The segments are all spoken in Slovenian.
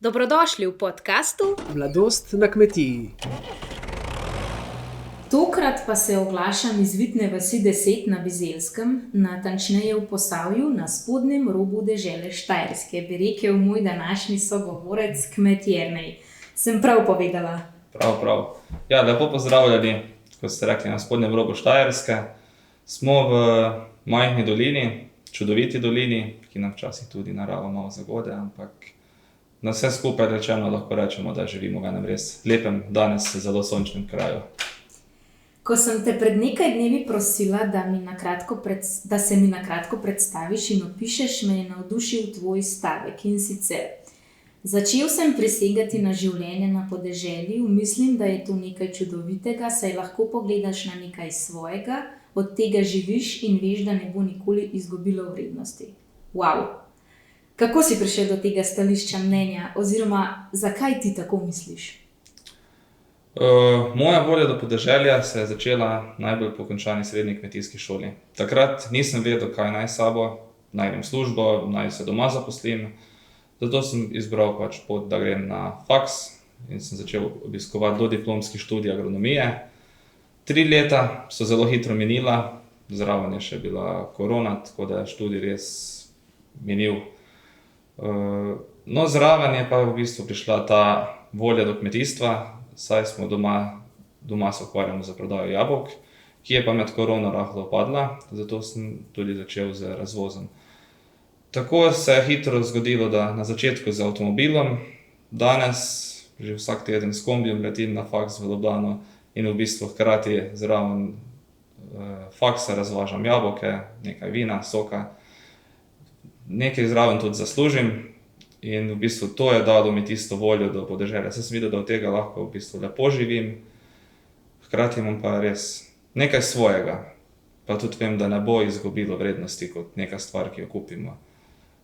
Dobrodošli v podkastu Mladost na kmetiji. Tokrat pa se oglašam iz Vitne vasi 10 na Bizelskem, natančneje v Posavju, na spodnjem robu dežele Štajerske, bi rekel moj današnji sogovorec kmet Jernej. Sem prav povedala? Prav. Ja, lepo pozdravljeni, kot ste rekli, na spodnjem robu Štajerske. Smo v majhni dolini, čudoviti dolini, ki nam včasih tudi narava malo zagode, ampak na vse skupaj rečeno lahko rečemo, da živimo v enem res lepem, danes zelo sončnem kraju. Ko sem te pred nekaj dnevi prosila, da se mi na kratko predstaviš in opišeš, me je navdušil tvoj stavek, in sicer: začel sem prisegati na življenje na podeželju, mislim, da je to nekaj čudovitega, saj lahko pogledaš na nekaj svojega, od tega živiš in veš, da ne bo nikoli izgubilo vrednosti. Wow! Kako si prišel do tega stališča, mnenja, oziroma zakaj ti tako misliš? Moja volja do podeželja se je začela najbolj po končani srednji kmetijski šoli. Takrat nisem vedel, kaj naj s sabo, naj grem službo, naj se doma zaposlim. Zato sem izbral pot, da grem na faks in sem začel obiskovati dodiplomski študij agronomije. 3 leta so zelo hitro minila, zraven je še bila korona, tako da je študij res minil. No, zraven je pa v bistvu prišla ta volja do kmetijstva, saj smo doma se ukvarjamo za prodajo jabolk, ki je pa med korono rahlo padla, zato sem tudi začel z razvozom. Tako se je hitro zgodilo, da na začetku z avtomobilom, danes že vsak teden s kombijem letim na faks v Ljubljano in v bistvu hkrati zraven faksa razvažam jabolke, nekaj vina, soka, nekaj zraven tudi zaslužim. In v bistvu to je dalo mi tisto voljo do podeželja. Saj sem videl, da od tega lahko v bistvu lepo živim, hkrati imam pa res nekaj svojega. Pa tudi vem, da ne bo izgubilo vrednosti kot neka stvar, ki jo kupimo.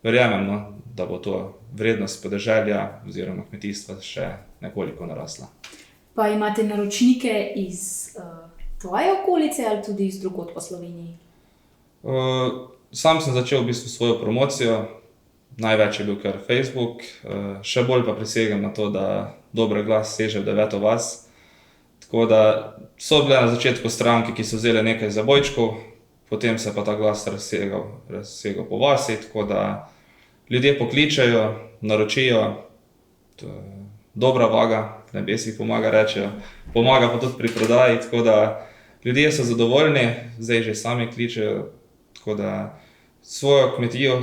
Verjamem, no, da bo to vrednost podeželja oziroma kmetijstva še nekoliko narasla. Pa imate naročnike iz tvoje okolice ali tudi iz drugod po Sloveniji? Sam sem začel v bistvu svojo promocijo. Največ je bil kar Facebook, še bolj pa prisegam na to, da dober glas seže v 9. vas. Tako da so bile na začetku stranke, ki so vzele nekaj zabojčkov, potem se pa ta glas razsegal po vasi, tako da ljudje pokličejo, naročijo, dobra vaga, nebesi pomaga rečejo, pomaga pa tudi pri prodaji, tako da ljudje so zadovoljni, zdaj že sami kličejo, tako da svojo kmetijo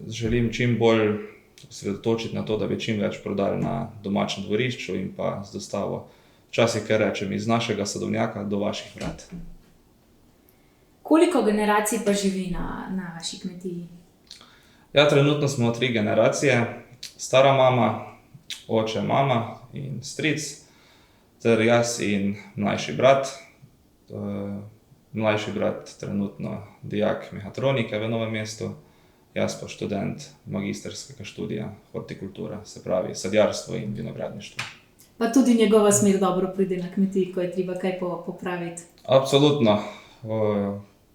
želim čim bolj osredotočiti na to, da bi čim več prodali na domačem dvorišču in pa z dostavo. Včasih, kar rečem, iz našega sadovnjaka do vaših vrat. Koliko generacij pa živi na vaši kmetiji? Ja, trenutno smo 3 generacije. Stara mama, oče, mama in stric, ter jaz in mlajši brat. Mlajši brat trenutno dijak mehatronike v Novem mestu, jaz pa študent magistrskega študija hortikultura, se pravi sadjarstvo in vinogradništvo. Pa tudi njegova smer dobro pride na kmetiji, ko je treba kaj popraviti? Absolutno.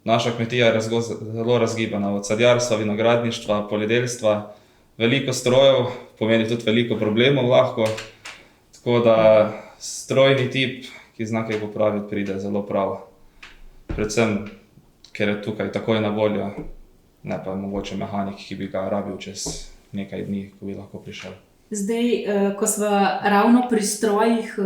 Naša kmetija je zelo razgibana, od sadjarstva, vinogradništva, poljedelstva, veliko strojev, pomeni tudi veliko problemov lahko, tako da strojni tip, ki zna kaj popraviti, pride zelo prav. Predvsem, ker je tukaj takoj na voljo, ne pa mogoče mehanik, ki bi ga rabil čez nekaj dni, ko bi lahko prišel. Zdaj, ko sva ravno pri strojih,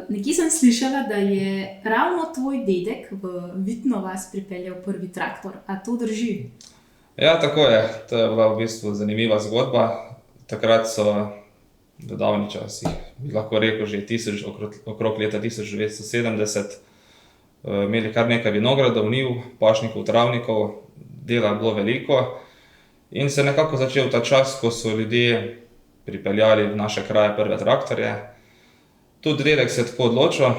nekje sem slišala, da je ravno tvoj dedek v Vitno vas pripeljal prvi traktor. A to drži? Ja, tako je. To je bila v bistvu zanimiva zgodba. Takrat so v davnih časih, bi lahko rekel že okrog leta 1970, imeli kar nekaj vinogradov, njiv, pašnikov, travnikov, dela je bilo veliko in se nekako začel ta čas, ko so ljudje pripeljali v naše kraje prve traktorje. Tudi dedek se je tako odločil,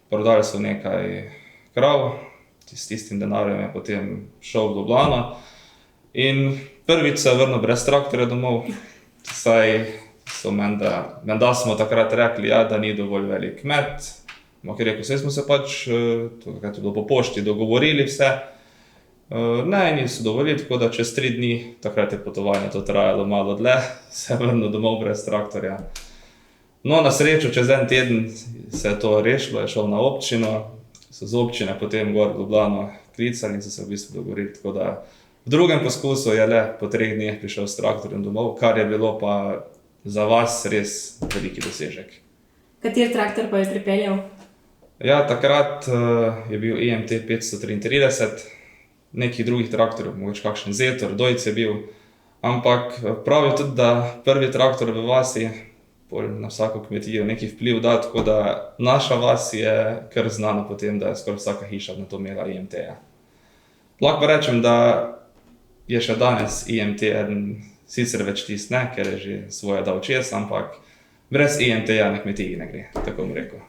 prodali so nekaj krav, s tistim denarjem je potem šel v Ljubljano in prvič se je vrnil brez traktorja domov, saj so menda smo takrat rekli, ja, da ni dovolj velik kmet. Ker rekel, vse smo se takrat je bilo po pošti, dogovorili vse. Ne, niso dovolili, tako da čez 3 dni, takrat je potovanje to trajalo malo dlje, se je vrnil domov brez traktorja. No, na srečo, čez en teden se je to rešilo, je šel na občino, so z občine potem gor v Ljubljano klicali in so se v bistvu dogovorili, tako da v drugem poskusu je le po 3 dneh prišel s traktorjem domov, kar je bilo pa za vas res veliki dosežek. Kater traktor pa je pripeljal? Ja, takrat je bil IMT 533, nekih drugih traktorjev, mogoče kakšen Zetor, Dojc je bil, ampak pravijo tudi, da prvi traktor v vasi na vsako kmetijo neki vpliv da, tako da naša vas je kar znana po tem, da je skoraj vsaka hiša na to imela IMT-ja. Lahko pa rečem, da je še danes IMT eden, sicer več tist ne, ker je že svoje dal čez, ampak brez IMT-ja na kmetiji ne gre, tako bom rekel.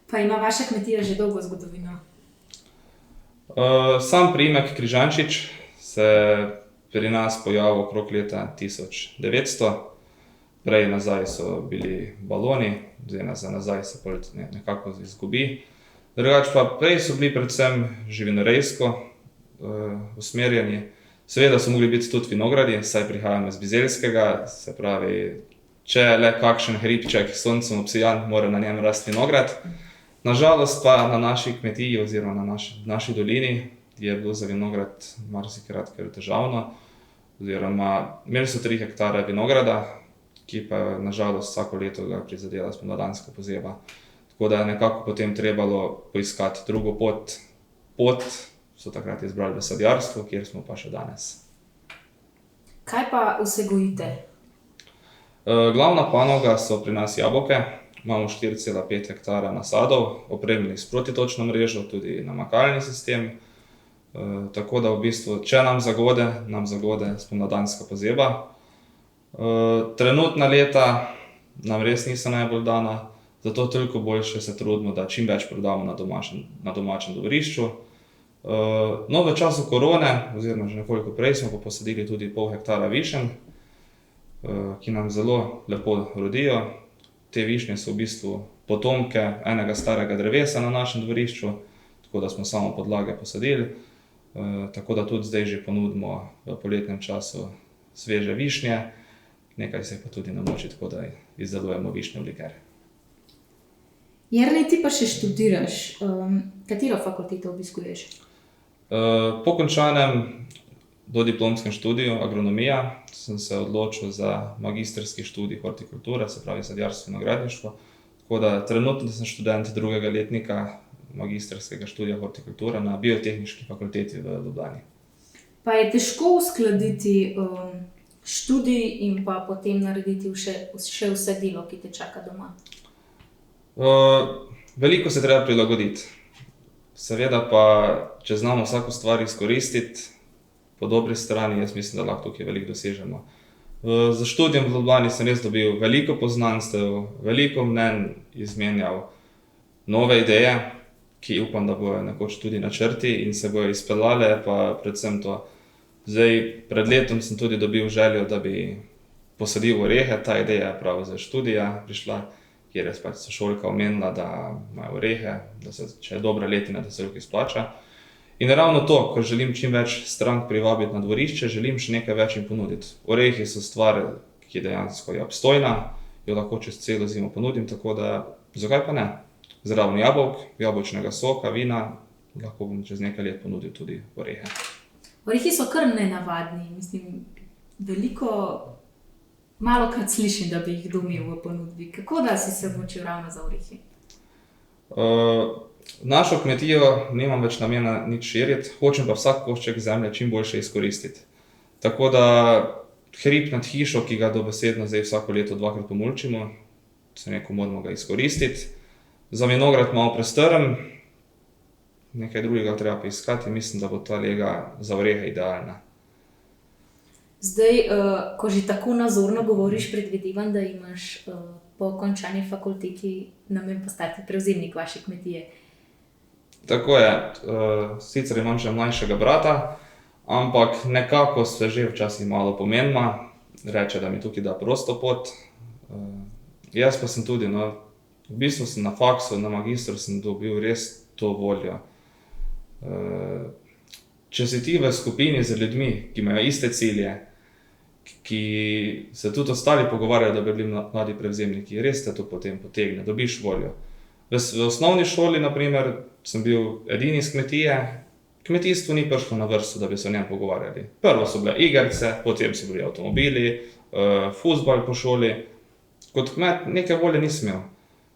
Pa ima vaša kmetija že dolgo zgodovino? Sam priimek Križančič se pri nas pojavil okrog leta 1900. Prej nazaj so bili baloni, zdaj nazaj se nekako izgubi. Drugače pa prej so bili predvsem živinorejsko usmerjeni. Seveda so mogli biti tudi vinogradi, saj prihajamo iz Bizeljskega, se pravi, če je le kakšen hribček s soncem obsijan, mora na njem rasti vinograd. Nažalost pa na naši kmetiji oziroma na naši dolini je bilo za vinograd marsikrat kar težavno, oziroma imeli so 3 hektare vinograda, ki pa nažalost vsako leto ga prizadela spomladanska pozeba. Tako da je nekako potem trebalo poiskati drugo pot. Pot so takrat izbrali v sadjarstvo, kjer smo pa še danes. Kaj pa vse gojite? Glavna panoga so pri nas jabolke. Imamo 4,5 hektara nasadov, opremljeni s protitočno mrežo, tudi namakalni sistem. Tako da v bistvu, če nam zagode spomladanska pozeba. Trenutna leta nam res niso najbolj dana, zato toliko boljše se trudimo, da čim več prodamo na domačem dvorišču. No, v času korone, oziroma že nekoliko prej, smo pa posadili tudi pol hektara višen, ki nam zelo lepo rodijo. Te višnje so v bistvu potomke enega starega drevesa na našem dvorišču, tako da smo samo podlage posadili. Tako da tudi zdaj že ponudimo v poletnem času sveže višnje, nekaj se pa tudi namoči, tako da izdelujemo višnjev liker. Jernej, ti pa še študiraš. Katero fakulteto obiskuješ? Po končanem dodiplomskem študiju agronomija sem se odločil za magistrski študij hortikulture, se pravi sadjarstvo in vinogradništvo. Tako da trenutno sem študent 2. letnika magistrskega študija hortikulture na Biotehniški fakulteti v Ljubljani. Pa je težko uskladiti študij in pa potem narediti še vse delo, ki te čaka doma? Veliko se treba prilagoditi. Seveda pa, če znamo vsako stvar izkoristiti po dobri strani, jaz mislim, da lahko tukaj veliko dosežemo. Za študijem v Ljubljani sem res dobil veliko poznanstev, veliko mnenj izmenjal, nove ideje, ki upam, da bojo nekoč tudi načrti in se bojo izpeljale, pa predvsem to. Zdaj, pred letom sem tudi dobil željo, da bi posadil orehe, ta ideja je prav za študija prišla, kjer je pač sošolka omenila, da imajo orehe, da se, če je dobra letina, da se jih izplača. In ravno to, ko želim čim več strank privabiti na dvorišče, želim še nekaj več jim ponuditi. Orehi so stvar, ki dejansko je obstojna, jo lahko čez celo zimo ponudim, tako da zakaj pa ne? Zraven jabolk, jabolčnega soka, vina, lahko bom čez nekaj let ponudil tudi orehe. Orehi so kar nenavadni, mislim, malokrat slišim, da bi jih domil v ponudbi. Kako da si se odločil ravno za orehi? Našo kmetijo nimam več namena nič širiti, hočem pa vsak košček zemlje čim boljše izkoristiti. Tako da hrib nad hišo, ki ga dobesedno zdaj vsako leto 2-krat pomulčimo, se neko moramo ga izkoristiti. Za vinograd malo prestrm, nekaj drugega treba poiskati in mislim, da bo ta lega za orehe idealna. Zdaj, ko že tako nazorno govoriš, predvidevam, da imaš po končani fakulteti namen postati prevzemnik vaše kmetije. Tako je, sicer imam še mlajšega brata, ampak nekako se že včasih malo pomenima, reče, da mi tukaj da prosto pot. Jaz pa sem tudi, v bistvu sem na faksu, na magistru sem dobil res to voljo. Če si ti v skupini z ljudmi, ki imajo iste cilje, ki se tudi ostali pogovarjajo, da bi bili mladi prevzemniki. Res te to potem potegne, dobiš voljo. V osnovni šoli, na primer, sem bil edini iz kmetije. Kmetijstvo ni prišlo na vrsto, da bi se o njem pogovarjali. Prvo so bile igrice, potem so bili avtomobili, fuzbal po šoli. Kot kmet neke volje nisem imel.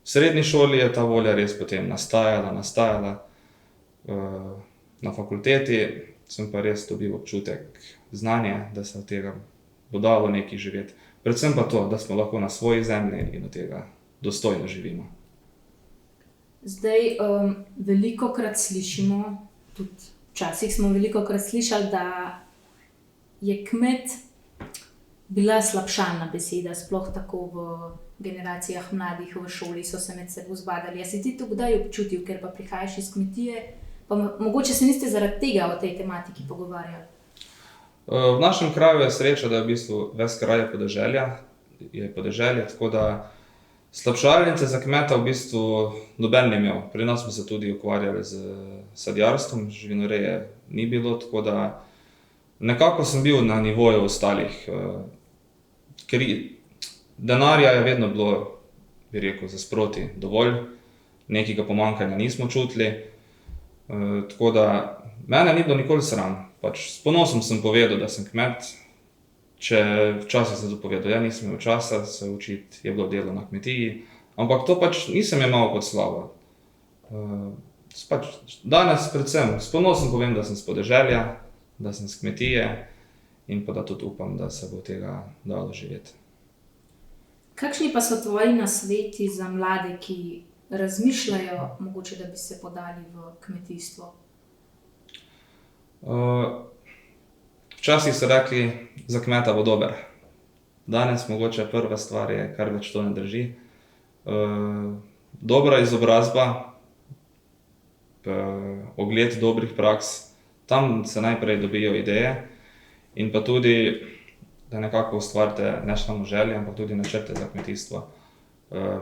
V srednji šoli je ta volja res potem nastajala. Na fakulteti sem pa res dobil občutek znanja, da se od tega bo dalo nekaj živeti. Predvsem pa to, da smo lahko na svoji zemlji in od tega dostojno živimo. Zdaj, velikokrat slišimo, tudi včasih smo velikokrat slišali, da je kmet bila slabšalna beseda, sploh tako v generacijah mladih v šoli so se med seboj zbadali. A si ti to kdaj občutil, ker pa prihajaš iz kmetije, pa mogoče se niste zaradi tega o tej tematiki pogovarjali? V našem kraju je sreča, da je v bistvu ves kraj je podeželje, tako da slabšalnice za kmeta v bistvu noben ni imel. Pri nas smo se tudi ukvarjali z sadjarstvom, živinoreje ni bilo, tako da nekako sem bil na nivoju ostalih. Ker denarja je vedno bilo, bi rekel, za sproti dovolj, nekega pomanjkanja nismo čutili, tako da mene ni bilo nikoli sram. S ponosom sem povedal, da sem kmet, če včasih sem to povedal, ja nisem imel časa se učiti, je bilo delo na kmetiji, ampak to nisem imel kot slavo. Danes predvsem s ponosom povem, da sem s podeželja, da sem s kmetije in pa da tudi upam, da se bo tega dalo živeti. Kakšni pa so tvoji nasveti za mlade, ki razmišljajo, mogoče, da bi se podali v kmetijstvo? Včasih so rekli, za kmeta bo dober. Danes mogoče prva stvar je, kar več to ne drži. Dobra izobrazba, ogled dobrih praks, tam se najprej dobijo ideje in pa tudi, da nekako ustvarite ne samo želje, ampak tudi načrte za kmetijstvo.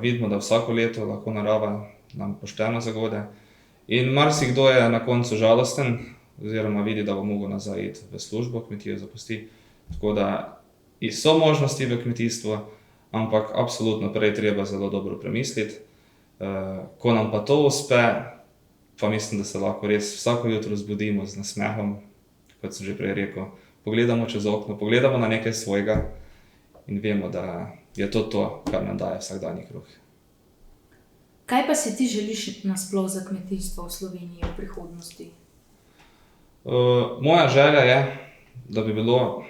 Vidimo, da vsako leto lahko narava nam pošteno zagode in marsikdo je na koncu žalosten, oziroma vidi, da bo mogel nazaj iti v službo, kmetijo zapusti. Tako da so možnosti v kmetijstvu, ampak absolutno prej treba zelo dobro premisliti. Ko nam pa to uspe, pa mislim, da se lahko res vsako jutro zbudimo z nasmehom, kot sem že prej rekel, pogledamo čez okno, pogledamo na nekaj svojega in vemo, da je to, kar nam daje vsakdanji kruh. Kaj pa si ti želiš nasploh za kmetijstvo v Sloveniji v prihodnosti? Moja želja je, da bi bilo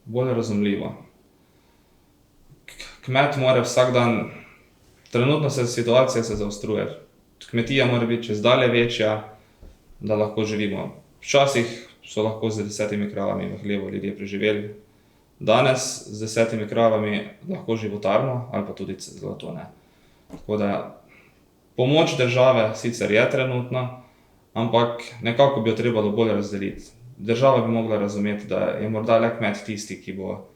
bolj razumljivo. Kmet mora vsak dan, trenutno situacija se zaostruje. Kmetija mora biti čez dalje večja, da lahko živimo. Včasih so lahko z 10 kravami v hlevu ljudje preživeli. Danes z 10 kravami lahko životarno ali pa tudi zelo to ne. Tako da pomoč države sicer je trenutno, ampak nekako bi jo trebalo bolj razdeliti. Država bi mogla razumeti, da je morda le kmet tisti, ki bo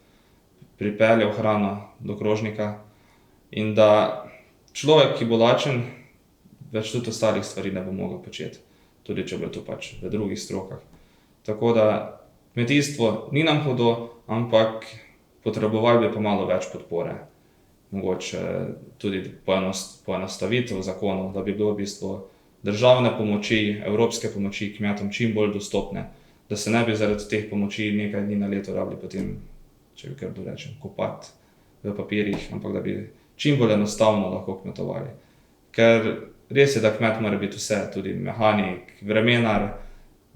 pripeljal hrano do krožnika in da človek, ki bo lačen, več tudi ostalih stvari ne bo mogel početi, tudi če bo to v drugih strokah. Tako da kmetijstvo ni nam hudo, ampak potrebovali bi pa malo več podpore. Mogoče tudi poenostavitev zakonov, da bi bilo v bistvu državne pomoči, evropske pomoči kmetom čim bolj dostopne, da se ne bi zaradi teh pomoči nekaj dni na leto rabili potem, če bi kar dorečem, kopati v papirjih, ampak da bi čim bolj enostavno lahko kmetovali. Ker res je, da kmet mora biti vse, tudi mehanik, vremenar,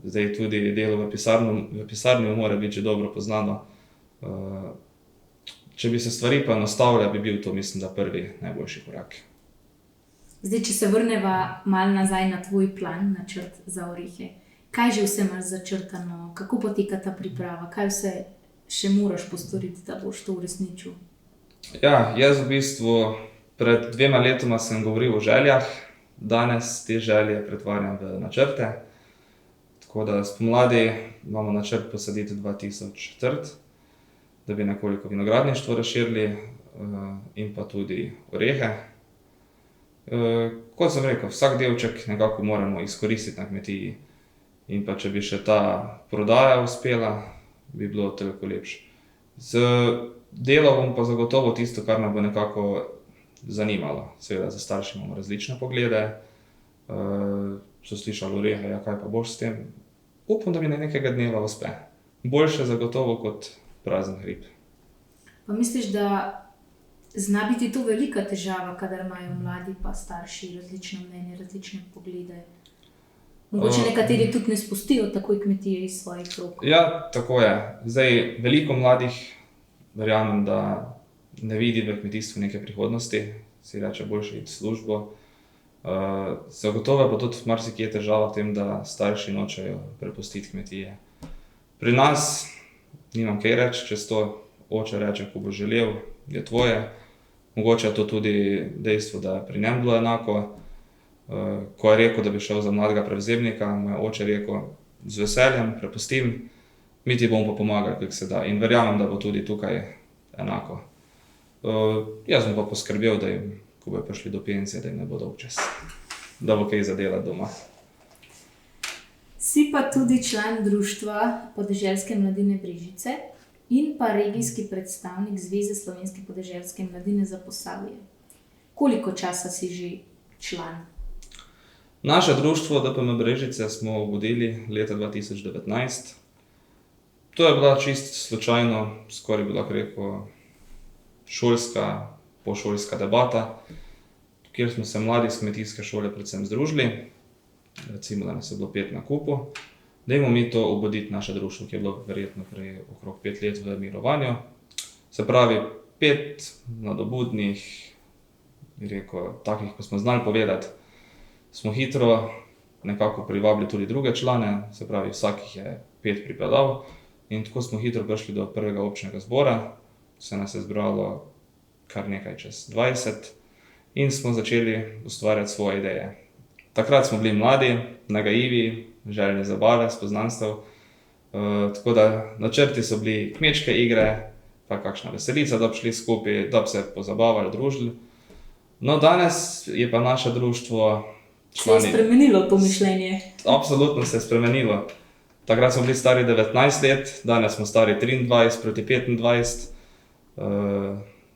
zdaj tudi delo v pisarni mora biti že dobro poznano. Če bi se stvari pa enostavile, bi bil to, mislim, da prvi najboljši korak. Zdaj, če se vrneva malo nazaj na tvoj plan, načrt za orehe. Kaj že vse imaš začrtano, kako poteka ta priprava, kaj vse še moraš postoriti, da boš to uresničil? Ja, jaz v bistvu pred 2 letoma sem govoril o željah, danes te želje pretvarjam v načrte. Tako da spomladi imamo načrt posaditi 2000 trt, da bi nekoliko vinogradništvo razširili in pa tudi orehe. Kot sem rekel, vsak delček nekako moramo izkoristiti na kmetiji in pa če bi še ta prodaja uspela, bi bilo toliko lepše. Z delom bom pa zagotovo tisto, kar me bo nekako zanimalo. Seveda za starši imamo različne poglede, so slišali orehe, ja kaj pa boš s tem. Upam, da mi nekega dneva uspe. Boljše zagotovo kot prazen hrib. Pa misliš, da zna biti to velika težava, kadar imajo mladi pa starši različne mnenje, različne poglede? Mogoče nekateri tudi ne spustijo takoj kmetije iz svojih rok. Ja, tako je. Zdaj, veliko mladih verjamem, da ne vidi v kmetijstvu neke prihodnosti, si reče boljše iti v službo. Zagotovo pa tudi marsikje je težava v tem, da starši nočejo prepustiti kmetije. Pri nas nimam kaj reči, čez to oče reče, ko bo želel, je tvoje. Mogoče je to tudi dejstvo, da je pri njem bilo enako. Ko je rekel, da bi šel za mladega prevzemnika, mu je oče rekel, z veseljem prepustim, mi ti bomo pa pomagali, kako se da. In verjamem, da bo tudi tukaj enako. Jaz bom pa poskrbel, da jim, ko bojo prišli do penzije, da jim ne bo dolgčas, da bo kaj za delati doma. Si pa tudi član društva Podeželske mladine Brežice in pa regijski predstavnik Zveze slovenske podeželske mladine za Posavje. Koliko časa si že član? Naše društvo DPM Brežice smo vodili leta 2019. To je bila čisto slučajno, skoraj bi lahko rekel, šolska, pošolska debata, kjer smo se mladi iz kmetijske šole predvsem združili. Recimo, da nas je bilo 5 na kupu. Dajmo mi to obuditi naše društvo, ki je bilo verjetno prej okrog 5 let v mirovanju. Se pravi, 5 nadobudnih, bi rekel, takih, ko smo znali povedati, smo hitro nekako privabili tudi druge člane, se pravi, vsakih je 5 pripeljal in tako smo hitro prišli do prvega občnega zbora. Se nas je zbralo kar nekaj čez 20 in smo začeli ustvarjati svoje ideje. Takrat smo bili mladi, nagajivi, željni zabave, spoznanstev, tako da načrti so bili kmečke igre, pa kakšna veselica, da bi šli skupaj, da bi se pozabavali, družili. No, danes je pa naše društvo člani... Se je spremenilo to mišljenje? Absolutno se je spremenilo. Takrat smo bili stari 19 let, danes smo stari 23 proti 25.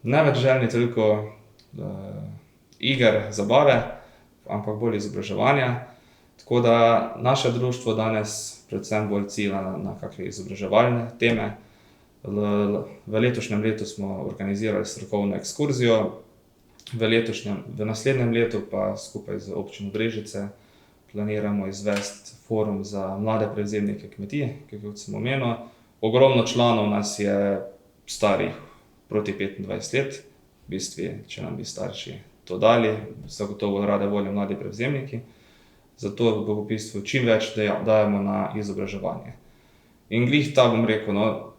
Ne več željni toliko iger, zabave, ampak bolj izobraževanja. Tako da naše društvo danes predvsem bolj cilja na kakšne izobraževalne teme. V letošnjem letu smo organizirali strokovno ekskurzijo, v naslednjem letu pa skupaj z občino Brežice planiramo izvesti forum za mlade prevzemnike kmetij, kot sem omenil. Ogromno članov nas je starih proti 25 let, v bistvu, če nam bi starši to dali, zagotovo rade volje mladi prevzemniki. Zato v bistvu čim več dajemo na izobraževanje. In glih ta bom rekel, no,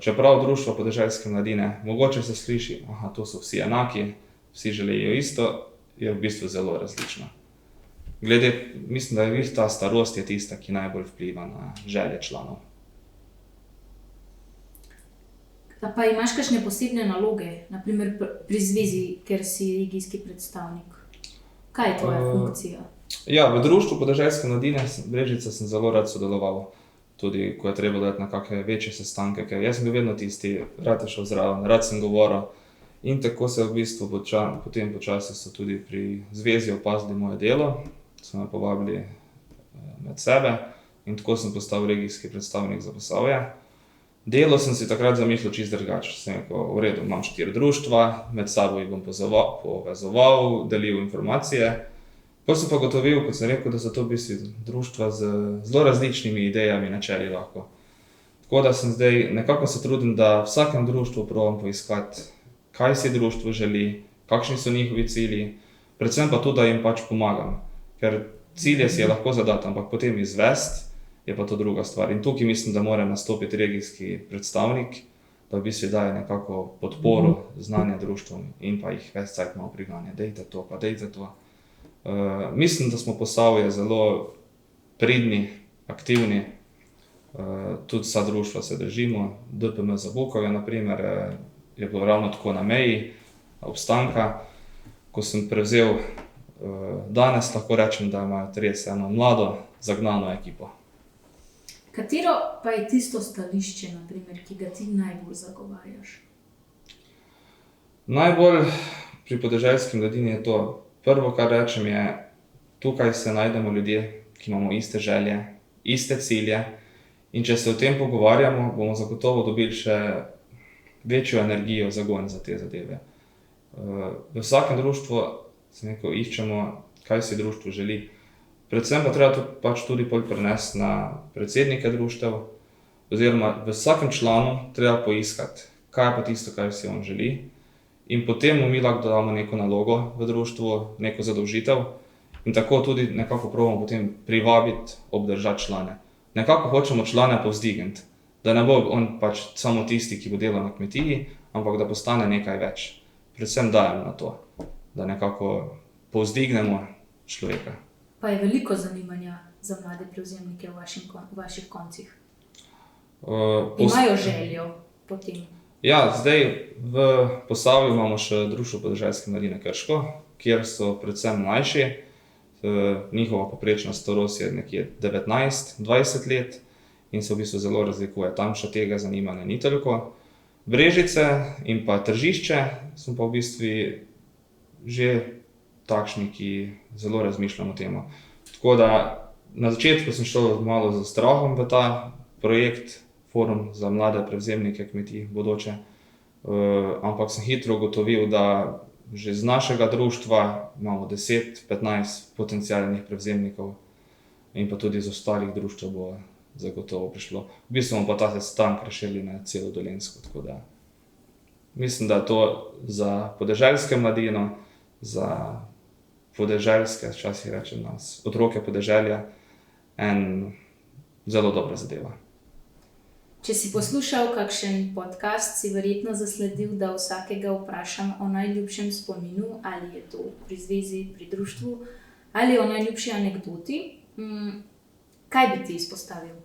čeprav društvo podeželske mladine, mogoče se sliši, aha, to so vsi enaki, vsi želijo isto, je v bistvu zelo različno. Mislim, da je ta starost je tista, ki najbolj vpliva na želje članov. Pa imaš kakšne posebne naloge, na primer pri zvezi, ker si regijski predstavnik? Kaj je tvoja funkcija? Ja, v društvu podeželske mladine Brežice sem zelo rad sodeloval. Tudi, ko je treba dati na kakšne večje sestanke, ker jaz sem bil vedno tisti, rad je šel zraven, rad sem govoril. In tako se v bistvu potem počasi so tudi pri zvezi opazili moje delo, so me povabili med sebe in tako sem postal regijski predstavnik za Posavje. Delo sem si takrat zamislil čisto drugače. Sem rekel, v redu, imam 4 društva, med sabo jih bom povezoval, delil informacije. Potem sem pa gotovil, kot sem rekel, da so to v bistvu društva z zelo različnimi idejami, načeli lahko. Tako da sem zdaj, nekako se trudim, da v vsakem društvu probam poiskati, kaj si društvo želi, kakšni so njihovi cilji, predvsem pa tudi, da jim pač pomagam. Ker cilje si je lahko zadati, ampak potem izvesti je pa to druga stvar. In tukaj mislim, da mora nastopiti regijski predstavnik, da v bistvu daje nekako podporo, znanje društvom in pa jih več cajt malo priganja. Dejte to, pa dejte to. Mislim, da smo Posavje zelo pridni, aktivni, tudi vsa društva se držimo. DPM za Bukovje, na primer, je bilo ravno tako na meji obstanka. Ko sem prevzel danes, lahko rečem, da imajo res eno mlado, zagnano ekipo. Katero pa je tisto stališče, na primer, ki ga ti najbolj zagovarjaš? Najbolj pri podeželski mladini je to, prvo, kar rečem, je, tukaj se najdemo ljudje, ki imamo iste želje, iste cilje, in če se o tem pogovarjamo, bomo zagotovo dobili še večjo energijo, zagon za te zadeve. V vsakem društvu iščemo, kaj si društvo želi. Predvsem pa treba pač tudi prenesti na predsednike društev, oziroma v vsakem članu treba poiskati, kaj je pa tisto, kaj si on želi. In potem mu mi lahko damo neko nalogo v društvu, neko zadolžitev in tako tudi nekako probamo potem privabiti, obdržati člane. Nekako hočemo člane povzdigniti, da ne bo on pač samo tisti, ki bo delal na kmetiji, ampak da postane nekaj več. Predvsem dajem na to, da nekako povzdignemo človeka. Pa je veliko zanimanja za mlade prevzemnike v vaših koncih? Imajo željo potem? Ja, zdaj v Posavju imamo še Društvo podeželske mladine Krško, kjer so predvsem mlajši. Njihova povprečna starost je nekje 19-20 let in se v bistvu zelo razlikuje. Tam še tega zanimanja ni toliko. Brežice in pa Tržišče smo pa v bistvu že takšni, ki zelo razmišljamo o tem. Tako da na začetku sem šel malo z strahom v ta projekt, forum za mlade prevzemnike kmetij bodoče, ampak sem hitro ugotovil, da že z našega društva imamo 10-15 potencialnih prevzemnikov in pa tudi z ostalih društv bo zagotovo prišlo. V bistvu bomo pa ta sestanek razširili na celo Dolenjsko, tako da mislim, da je to za podeželske mladino, za podeželske, včasih rečem nas, otroke podeželja, en zelo dobra zadeva. Če si poslušal kakšen podcast, si verjetno zasledil, da vsakega vprašam o najljubšem spominu, ali je to pri zvezi, pri društvu, ali o najljubši anekdoti. Kaj bi ti izpostavil?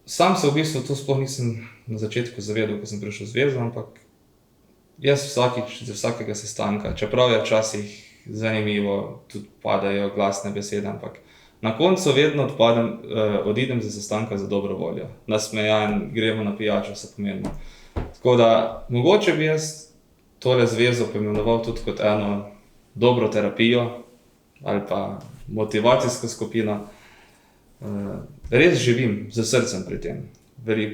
Sam se v bistvu to sploh nisem na začetku zavedal, ko sem prišel v zvezo, ampak jaz vsakič, z vsakega sestanka, čeprav je včasih zanimivo, tudi padajo glasne besede, ampak na koncu vedno odidem za sestanka za dobro voljo. Nasmejan, gremo na pijačo, se pomenimo. Tako da, mogoče bi jaz tole zvezo poimenoval tudi kot eno dobro terapijo ali pa motivacijsko skupino. Res živim z srcem pri tem.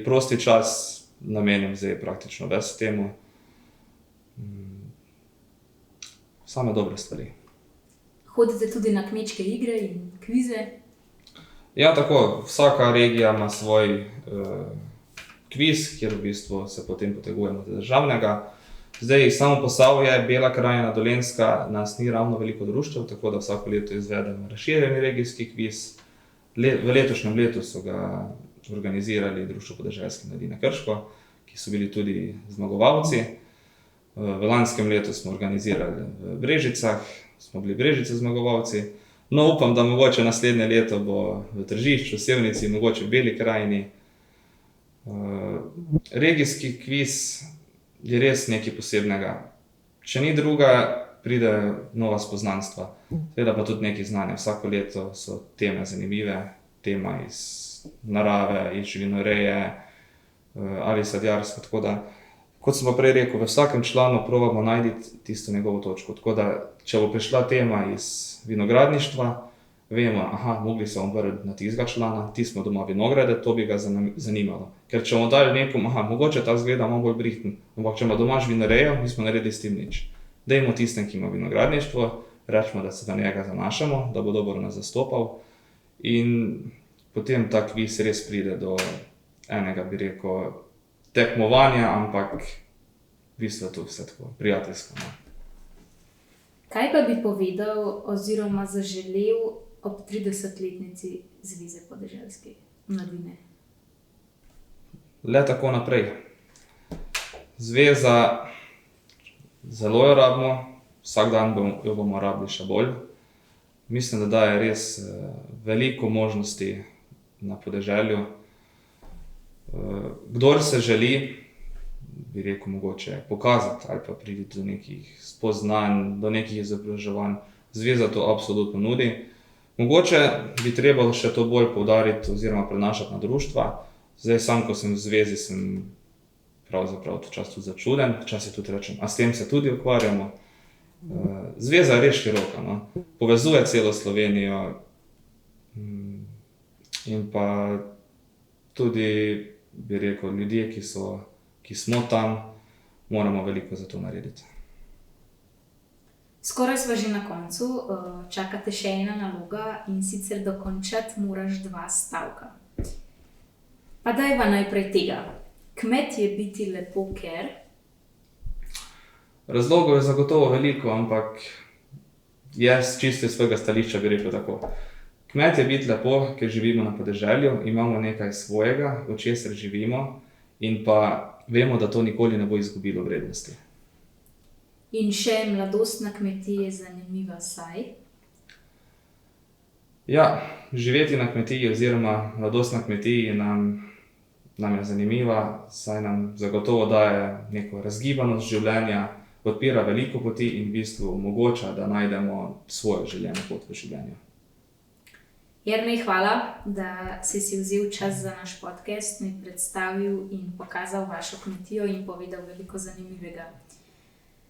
Prosti čas namenim zdaj praktično ves temu. Same dobre stvari. Hodite tudi na kmečke igre in kvize? Ja, tako. Vsaka regija ima svoj kviz, kjer v bistvu se potem potegujemo do državnega. Zdaj, samo Posavje, Bela krajina, Dolenjska, nas ni ravno veliko društev, tako da vsako leto izvedemo razširjeni regijski kviz. V letošnjem letu so ga organizirali Društvo podeželske mladine Krško, ki so bili tudi zmagovalci. V lanskem letu smo organizirali v Brežicah, smo bili Brežice zmagovalci. No, upam, da mogoče naslednje leto bo v Tržišču, Sevnici, mogoče v Beli krajini. Regijski kviz je res nekaj posebnega. Če ni druga, pride nova spoznanstva. Seveda pa tudi nekaj znanja. Vsako leto so teme zanimive, tema iz narave, iz živinoreje ali sadjarstva. Tako da, kot sem pa prej rekel, v vsakem članu probamo najti tisto njegovo točko. Tako da, če bo prišla tema iz vinogradništva, vemo, mogli se obrniti na tistega člana, ti smo doma vinograde, to bi ga zanimalo. Ker če bomo dali nekom, mogoče ta zgleda malo bolj brihten, ampak če ima doma živinorejo, nismo naredili s tem nič. Dajmo tistem, ki ima vinogradništvo, rečemo, da se na njega zanašamo, da bo dobro nas zastopal in potem ta kviz res pride do enega, bi rekel, tekmovanja, ampak v bistvu je to vse tako prijateljsko. Kaj pa bi povedal oziroma zaželel ob 30-letnici Zveze podeželske mladine? Le tako naprej. Zveza, zelo jo rabimo, vsak dan jo bomo rabili še bolj. Mislim, da daje res veliko možnosti na podeželju. Kdor se želi, bi rekel, mogoče pokazati ali pa priti do nekih spoznanj, do nekih izobraževanj, zveza to absolutno nudi. Mogoče bi trebalo še to bolj poudariti oziroma prenašati na društva. Zdaj sam, ko sem v zvezi, sem pravzaprav včasih tudi začuden, včasih tudi rečem, a s tem se tudi ukvarjamo. Zveza je res široka, no? Povezuje celo Slovenijo in pa tudi, bi rekel, ljudje, ki smo tam, moramo veliko za to narediti. Skoraj sva že na koncu, čakate še ena naloga in sicer dokončati moraš 2 stavka. Pa dajva najprej tega. Kmet je biti lepo, ker... Razlogov je zagotovo veliko, ampak jaz čisto iz svojega stališča bi rekel tako. Kmet je biti lepo, ker živimo na podeželju, imamo nekaj svojega, od česar živimo in pa vemo, da to nikoli ne bo izgubilo vrednosti. In še mladost na kmetiji je zanimiva, saj? Ja, živeti na kmetiji oziroma mladost na kmetiji nam je zanimiva, saj nam zagotovo daje neko razgibanost življenja, odpira veliko poti in v bistvu omogoča, da najdemo svojo željeno pot v življenju. Jernej, hvala, da si vzel čas za naš podcast, mi predstavil in pokazal vašo kmetijo in povedal veliko zanimivega.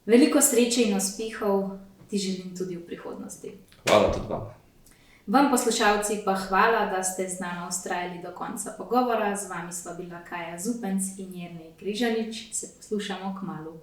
Veliko sreče in uspehov ti želim tudi v prihodnosti. Hvala tudi vam. Vam, poslušalci, pa hvala, da ste z nami vztrajali do konca pogovora. Z vami sva bila Kaja Zupenc in Jernej Križanič. Se poslušamo kmalu.